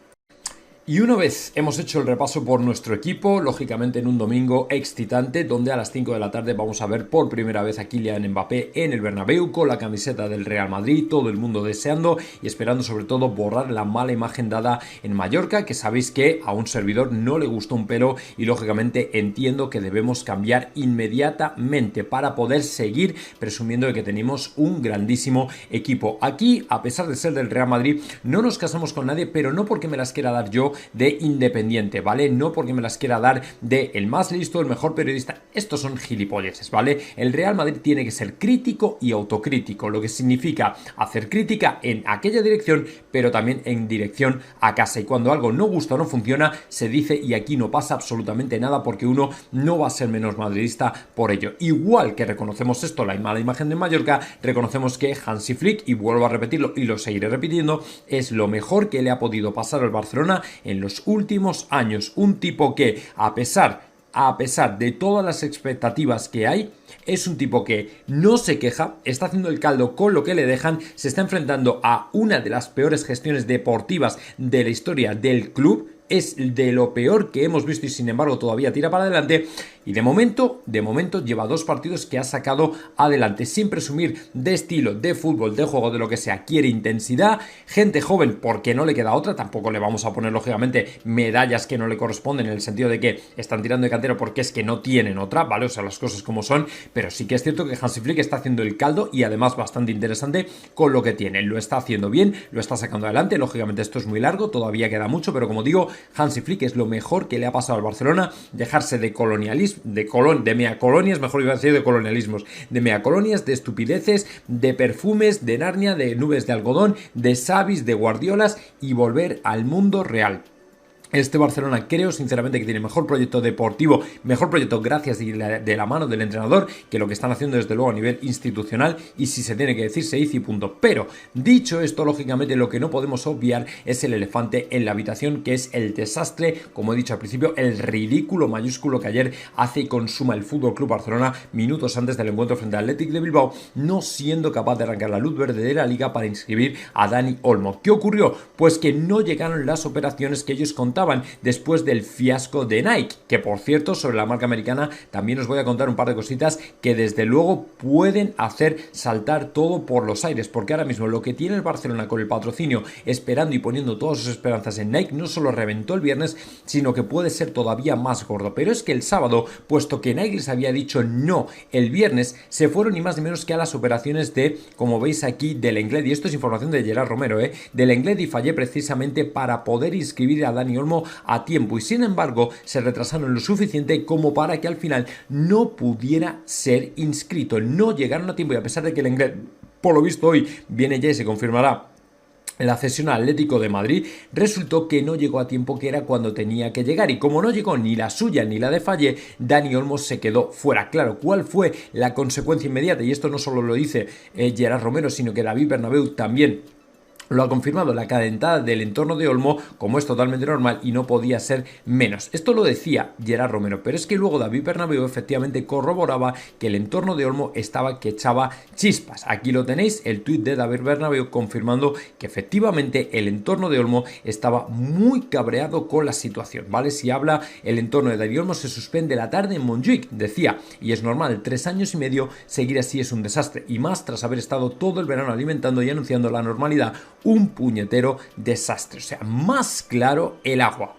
Y una vez hemos hecho el repaso por nuestro equipo, lógicamente en un domingo excitante, donde a las 5 de la tarde vamos a ver por primera vez a Kylian Mbappé en el Bernabéu con la camiseta del Real Madrid, todo el mundo deseando y esperando sobre todo borrar la mala imagen dada en Mallorca, que sabéis que a un servidor no le gustó un pelo, y lógicamente entiendo que debemos cambiar inmediatamente para poder seguir presumiendo de que tenemos un grandísimo equipo. Aquí, a pesar de ser del Real Madrid, no nos casamos con nadie, pero no porque me las quiera dar yo de independiente, ¿vale? No porque me las quiera dar de el más listo, el mejor periodista. Estos son gilipolleces, ¿vale? El Real Madrid tiene que ser crítico y autocrítico, lo que significa hacer crítica en aquella dirección, pero también en dirección a casa. Y cuando algo no gusta o no funciona, se dice, y aquí no pasa absolutamente nada, porque uno no va a ser menos madridista por ello. Igual que reconocemos esto, la mala imagen de Mallorca, reconocemos que Hansi Flick, y vuelvo a repetirlo y lo seguiré repitiendo, es lo mejor que le ha podido pasar al Barcelona en los últimos años. Un tipo que, a pesar a pesar de todas las expectativas que hay, es un tipo que no se queja, está haciendo el caldo con lo que le dejan, se está enfrentando a una de las peores gestiones deportivas de la historia del club. Es de lo peor que hemos visto y sin embargo todavía tira para adelante y de momento lleva 2 partidos que ha sacado adelante sin presumir de estilo, de fútbol, de juego, de lo que sea. Quiere intensidad, gente joven porque no le queda otra, tampoco le vamos a poner lógicamente medallas que no le corresponden en el sentido de que están tirando de cantera porque es que no tienen otra, ¿vale? O sea, las cosas como son, pero sí que es cierto que Hansi Flick está haciendo el caldo y además bastante interesante con lo que tiene, lo está haciendo bien, lo está sacando adelante, lógicamente esto es muy largo, todavía queda mucho, pero como digo, Hansi Flick es lo mejor que le ha pasado al Barcelona, dejarse de colonialismo, de meacolonias, mejor iba a decir de colonialismos, de meacolonias, de estupideces, de perfumes, de Narnia, de nubes de algodón, de Xavis, de Guardiolas y volver al mundo real. Este Barcelona creo sinceramente que tiene mejor proyecto deportivo, mejor proyecto gracias de la mano del entrenador que lo que están haciendo desde luego a nivel institucional y si se tiene que decir se dice y punto. Pero dicho esto, lógicamente lo que no podemos obviar es el elefante en la habitación, que es el desastre, como he dicho al principio, el ridículo mayúsculo que ayer hace y consuma el FC Barcelona minutos antes del encuentro frente al Athletic de Bilbao, no siendo capaz de arrancar la luz verde de la liga para inscribir a Dani Olmo. ¿Qué ocurrió? Pues que no llegaron las operaciones que ellos contaban después del fiasco de Nike, que por cierto sobre la marca americana también os voy a contar un par de cositas que desde luego pueden hacer saltar todo por los aires, porque ahora mismo lo que tiene el Barcelona con el patrocinio esperando y poniendo todas sus esperanzas en Nike no solo reventó el viernes, sino que puede ser todavía más gordo. Pero es que el sábado, puesto que Nike les había dicho no el viernes, se fueron ni más ni menos que a las operaciones de, como veis aquí, del Lenglet, y esto es información de Gerard Romero, del Lenglet y Fallé precisamente para poder inscribir a Dani Olmo a tiempo y sin embargo se retrasaron lo suficiente como para que al final no pudiera ser inscrito, no llegaron a tiempo y a pesar de que el Lenglet por lo visto hoy viene ya y se confirmará la cesión al Atlético de Madrid, resultó que no llegó a tiempo, que era cuando tenía que llegar, y como no llegó ni la suya ni la de Fallé, Dani Olmo se quedó fuera. Claro, ¿cuál fue la consecuencia inmediata? Y esto no solo lo dice Gerard Romero, sino que David Bernabéu también lo ha confirmado, la cadentada del entorno de Olmo, como es totalmente normal y no podía ser menos. Esto lo decía Gerard Romero, pero es que luego David Bernabéu efectivamente corroboraba que el entorno de Olmo estaba que echaba chispas. Aquí lo tenéis, el tuit de David Bernabéu confirmando que efectivamente el entorno de Olmo estaba muy cabreado con la situación, ¿vale? Si habla el entorno de David Olmo, se suspende la tarde en Montjuic, decía, y es normal, 3 años y medio, seguir así es un desastre, y más tras haber estado todo el verano alimentando y anunciando la normalidad, un puñetero desastre. O sea, más claro el agua.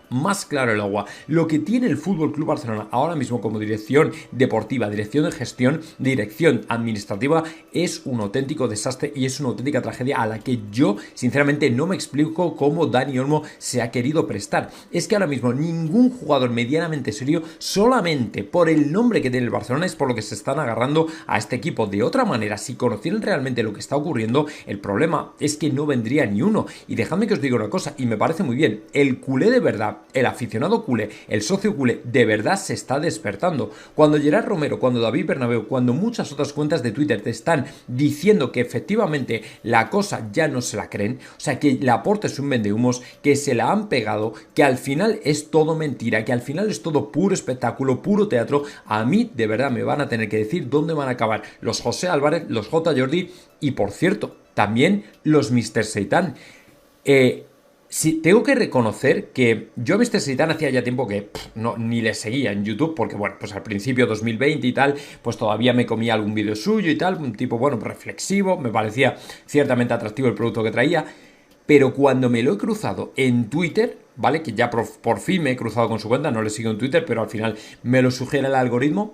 Lo que tiene el FC Barcelona ahora mismo como dirección deportiva, dirección de gestión, dirección administrativa, es un auténtico desastre y es una auténtica tragedia a la que yo sinceramente no me explico cómo Dani Olmo se ha querido prestar. Es que ahora mismo ningún jugador medianamente serio, solamente por el nombre que tiene el Barcelona, es por lo que se están agarrando a este equipo. De otra manera, si conocieran realmente lo que está ocurriendo, el problema es que no vendría ni uno. Y dejadme que os diga una cosa, y me parece muy bien, el culé de verdad, el aficionado culé, el socio culé, de verdad se está despertando. Cuando Gerard Romero, cuando David Bernabéu, cuando muchas otras cuentas de Twitter te están diciendo que efectivamente la cosa ya no se la creen, o sea, que Laporta es un vendehumos, que se la han pegado, que al final es todo mentira, que al final es todo puro espectáculo, puro teatro, a mí de verdad me van a tener que decir dónde van a acabar los José Álvarez, los J. Jordi y, por cierto, también los Mr. Seitan. Sí, tengo que reconocer que yo a Mr. Seitan hacía ya tiempo que ni le seguía en YouTube, porque bueno, pues al principio 2020 y tal, pues todavía me comía algún vídeo suyo y tal, un tipo, bueno, reflexivo, me parecía ciertamente atractivo el producto que traía, pero cuando me lo he cruzado en Twitter, ¿vale? Que ya por fin me he cruzado con su cuenta, no le sigo en Twitter, pero al final me lo sugiere el algoritmo.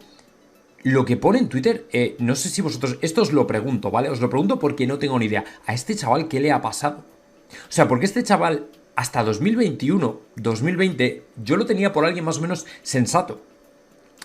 Lo que pone en Twitter, no sé si vosotros, esto os lo pregunto, ¿vale? Os lo pregunto porque no tengo ni idea. ¿A este chaval qué le ha pasado? O sea, porque este chaval hasta 2021, 2020, yo lo tenía por alguien más o menos sensato.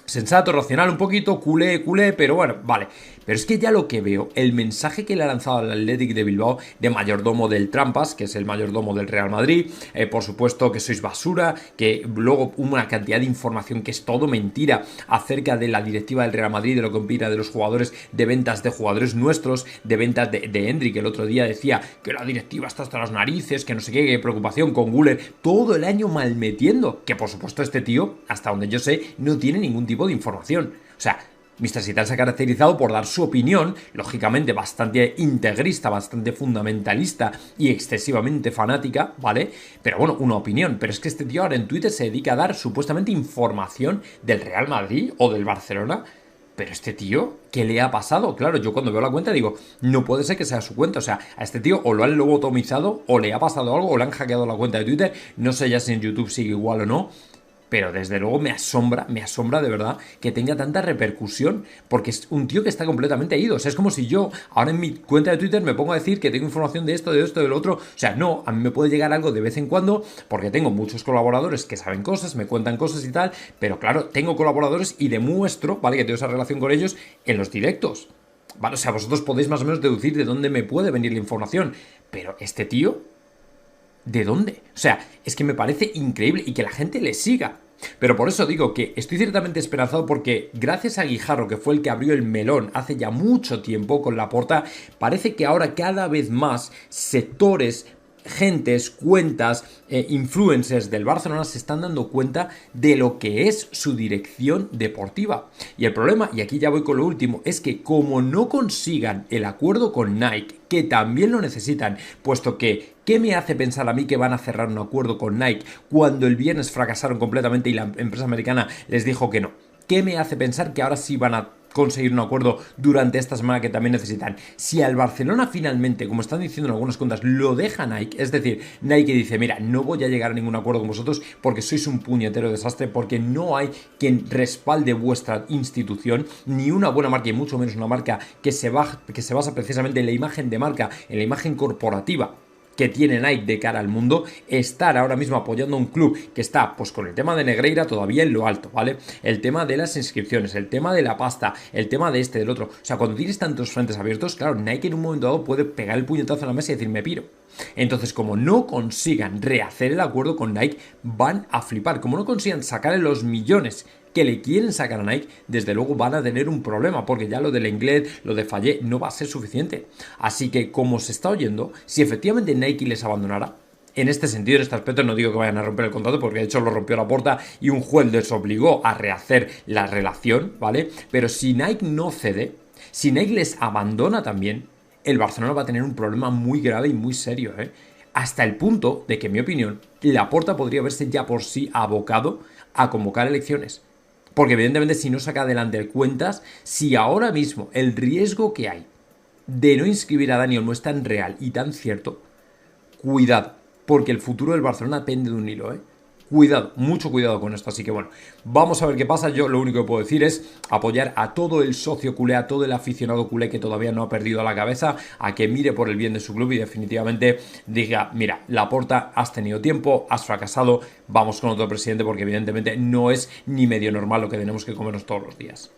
sensato, racional, un poquito, culé, pero bueno, vale. Pero es que ya lo que veo, el mensaje que le ha lanzado al Athletic de Bilbao de mayordomo del Trampas, que es el mayordomo del Real Madrid, por supuesto que sois basura, que luego una cantidad de información que es todo mentira acerca de la directiva del Real Madrid, de lo que opina de los jugadores, de ventas de jugadores nuestros, de ventas de Endrick, que el otro día decía que la directiva está hasta las narices, que no sé qué preocupación con Güler, todo el año malmetiendo, que por supuesto este tío, hasta donde yo sé, no tiene ningún tipo de información. O sea, Mr. Sitán se ha caracterizado por dar su opinión, lógicamente bastante integrista, bastante fundamentalista y excesivamente fanática, ¿vale? Pero bueno, una opinión. Pero es que este tío ahora en Twitter se dedica a dar supuestamente información del Real Madrid o del Barcelona. Pero este tío, ¿qué le ha pasado? Claro, yo cuando veo la cuenta digo, no puede ser que sea su cuenta. O sea, a este tío o lo han lobotomizado, o le ha pasado algo, o le han hackeado la cuenta de Twitter. No sé ya si en YouTube sigue igual o no. Pero desde luego me asombra de verdad que tenga tanta repercusión, porque es un tío que está completamente ido. O sea, es como si yo ahora en mi cuenta de Twitter me pongo a decir que tengo información de esto, de lo otro. O sea, no, a mí me puede llegar algo de vez en cuando, porque tengo muchos colaboradores que saben cosas, me cuentan cosas y tal, pero claro, tengo colaboradores y demuestro, ¿vale?, que tengo esa relación con ellos en los directos. Vale, o sea, vosotros podéis más o menos deducir de dónde me puede venir la información, pero este tío, ¿de dónde? O sea, es que me parece increíble y que la gente le siga. Pero por eso digo que estoy ciertamente esperanzado, porque gracias a Guijarro, que fue el que abrió el melón hace ya mucho tiempo con Laporta, parece que ahora cada vez más sectores, gentes, cuentas, influencers del Barcelona se están dando cuenta de lo que es su dirección deportiva. Y el problema, y aquí ya voy con lo último, es que como no consigan el acuerdo con Nike, que también lo necesitan, puesto que ¿qué me hace pensar a mí que van a cerrar un acuerdo con Nike cuando el viernes fracasaron completamente y la empresa americana les dijo que no? ¿Qué me hace pensar que ahora sí van a conseguir un acuerdo durante esta semana que también necesitan? Si al Barcelona finalmente, como están diciendo en algunas cuentas, lo deja Nike, es decir, Nike dice, mira, no voy a llegar a ningún acuerdo con vosotros porque sois un puñetero desastre, porque no hay quien respalde vuestra institución, ni una buena marca y mucho menos una marca que se basa precisamente en la imagen de marca, en la imagen corporativa que tiene Nike de cara al mundo, estar ahora mismo apoyando a un club que está pues con el tema de Negreira todavía en lo alto, ¿vale? El tema de las inscripciones, el tema de la pasta, el tema de este, del otro. O sea, cuando tienes tantos frentes abiertos, claro, Nike en un momento dado puede pegar el puñetazo en la mesa y decir, me piro. Entonces, como no consigan rehacer el acuerdo con Nike, van a flipar. Como no consigan sacarle los millones que le quieren sacar a Nike, desde luego van a tener un problema, porque ya lo del Lenglet, lo de Fallé, no va a ser suficiente. Así que, como se está oyendo, si efectivamente Nike les abandonara, en este sentido, en este aspecto, no digo que vayan a romper el contrato, porque de hecho lo rompió Laporta y un juez les obligó a rehacer la relación, ¿vale? Pero si Nike no cede, si Nike les abandona también, el Barcelona va a tener un problema muy grave y muy serio, ¿eh? Hasta el punto de que, en mi opinión, Laporta podría verse ya por sí abocado a convocar elecciones. Porque evidentemente si no saca adelante cuentas, si ahora mismo el riesgo que hay de no inscribir a Daniel no es tan real y tan cierto, cuidado, porque el futuro del Barcelona pende de un hilo, ¿eh? Cuidado, mucho cuidado con esto. Así que bueno, vamos a ver qué pasa. Yo lo único que puedo decir es apoyar a todo el socio culé, a todo el aficionado culé que todavía no ha perdido la cabeza, a que mire por el bien de su club y definitivamente diga, mira, Laporta, has tenido tiempo, has fracasado, vamos con otro presidente, porque evidentemente no es ni medio normal lo que tenemos que comernos todos los días.